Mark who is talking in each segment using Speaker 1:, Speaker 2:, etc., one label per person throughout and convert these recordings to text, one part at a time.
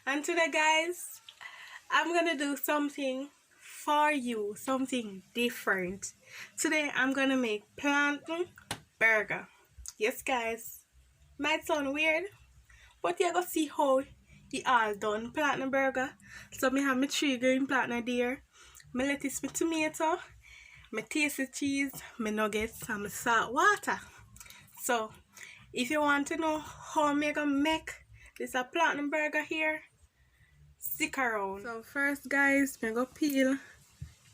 Speaker 1: And today, guys, I'm gonna do something for you, something different. Today, I'm gonna make plantain burger. Yes, guys, might sound weird, but you're gonna see how it all done. Plantain burger. So, me have my 3 green plantain there, my lettuce, my tomato, my tasty cheese, my nuggets, and my salt water. So, if you want to know how I'm gonna make this a plantain burger here, stick around. So first, guys, I'm gonna peel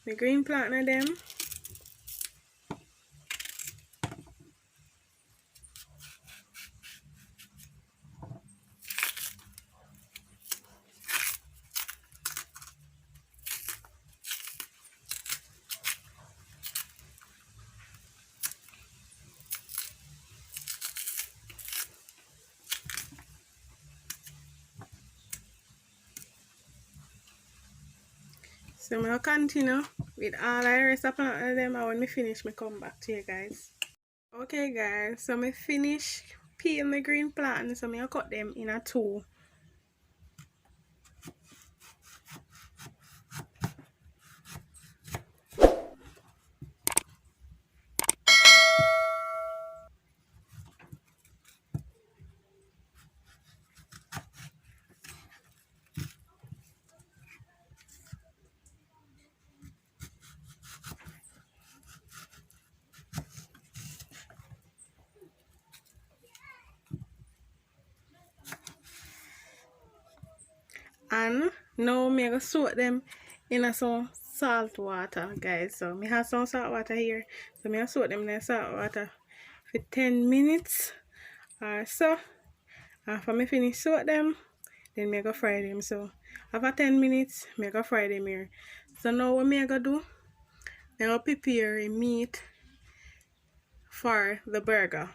Speaker 1: my green plantain them. So I'm gonna continue with all the rest of plantain them, and when me finish, me come back to you guys. Okay, guys, so me finish peel my green plantain, so me gonna cut them in a two. And now me gonna soak them in some salt water, guys. So me have some salt water here, so me gonna soak them in the salt water for 10 minutes or so. After me finish soak them, then me go fry them. So after 10 minutes, me go fry them here. So now what me gonna do, I gonna prepare a meat for the burger.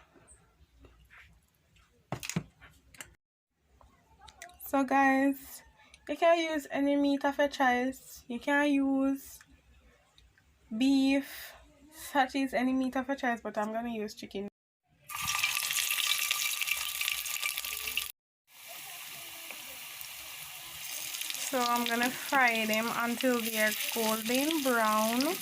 Speaker 1: So guys, you can use any meat of your choice. You can use beef, such as any meat of your choice, but I'm gonna use chicken. So I'm gonna fry them until they're golden brown.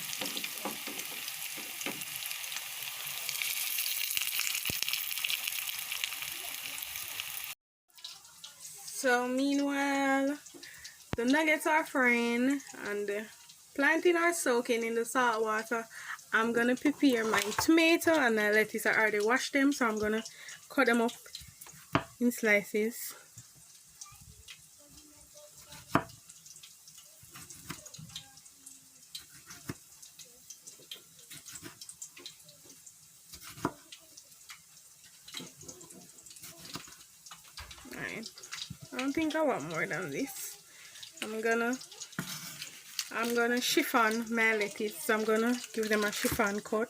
Speaker 1: So meanwhile, the nuggets are frying and the plantain are soaking in the salt water. I'm gonna prepare my tomato and the lettuce. I already washed them, so I'm gonna cut them up in slices. Alright, I don't think I want more than this. I'm gonna chiffon my lettuce, so I'm gonna give them a chiffon cut.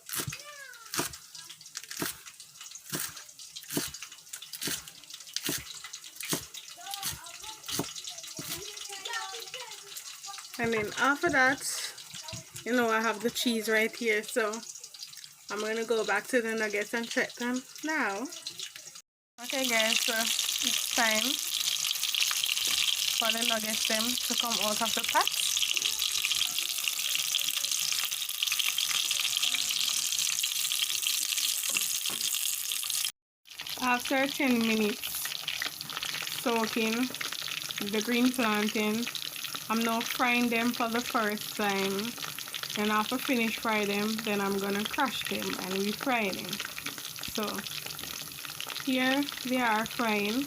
Speaker 1: And then after that, you know, I have the cheese right here, so I'm gonna go back to the nuggets and check them now. Okay guys, so it's time for the nuggets them to come out of the pot. After 10 minutes soaking the green plantain, I'm now frying them for the first time. And after finish fry them, then I'm gonna crush them and refry them. So here they are frying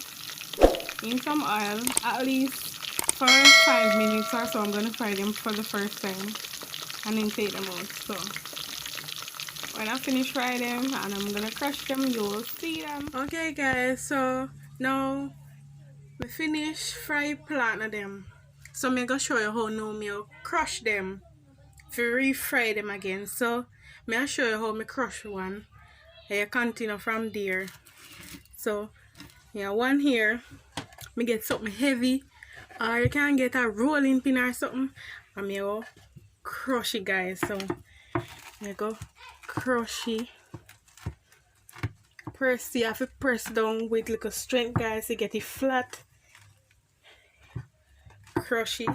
Speaker 1: in some oil at least for 5 minutes or so. I'm gonna fry them for the first time and then take them out. So when I finish fry them and I'm gonna crush them, you will see them. Okay guys, so now we finish fry plantain them. So I'm gonna show you how now me crush them to refry them again. So I'll show you how me crush one. I continue from there. So yeah, one here, me get something heavy, or you can get a rolling pin or something, and me go crush it, guys. So me go crush it. Press, you have to press down with little strength, guys, to get it flat. crush it.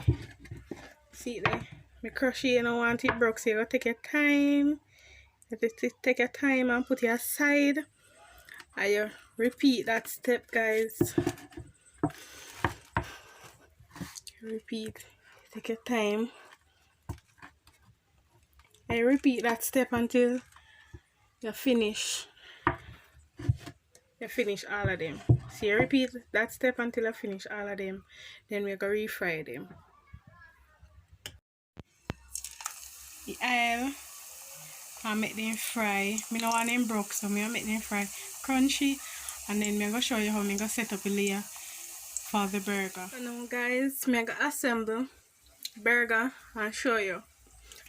Speaker 1: See it there? Me crush it, you don't want it broke, so you gotta take your time. You have to take your time and put it aside. And you repeat that step, guys. Repeat. Take your time. And you repeat that step until you finish. You finish all of them. So you repeat that step until you finish all of them. Then we're gonna refry them. The oil, I make them fry. I don't want them broke, so I make them fry crunchy. And then I'm gonna show you how I'm gonna set up a layer for the burger. So now guys, I'm gonna assemble burger and show you.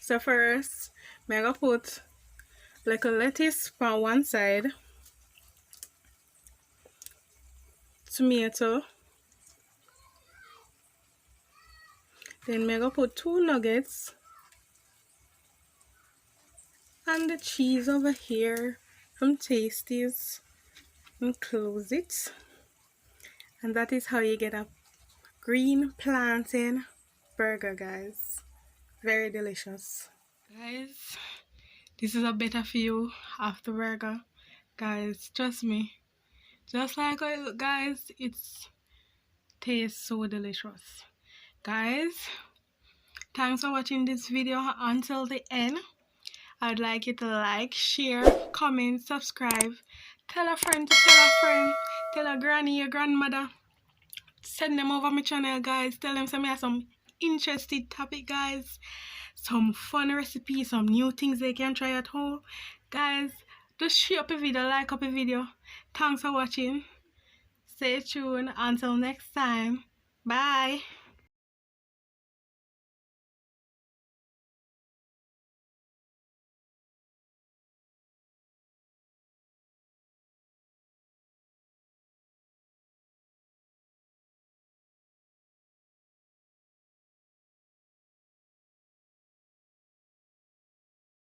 Speaker 1: So first, I'm gonna put like a lettuce on one side, tomato, then I'm gonna put 2 nuggets and the cheese over here from Tasties and close it. And that is how you get a green plantain burger, guys. Very delicious. Guys, this is a better view of the burger. Guys, trust me. Just like how it look, guys, it's tastes so delicious. Guys, thanks for watching this video until the end. I'd like you to like, share, comment, subscribe. Tell a friend to tell a friend. Tell a granny, your grandmother. Send them over my channel, guys. Tell them some have some interesting topic, guys. Some fun recipes, some new things they can try at home. Guys, just share up a video, like up a video. Thanks for watching. Stay tuned. Until next time. Bye.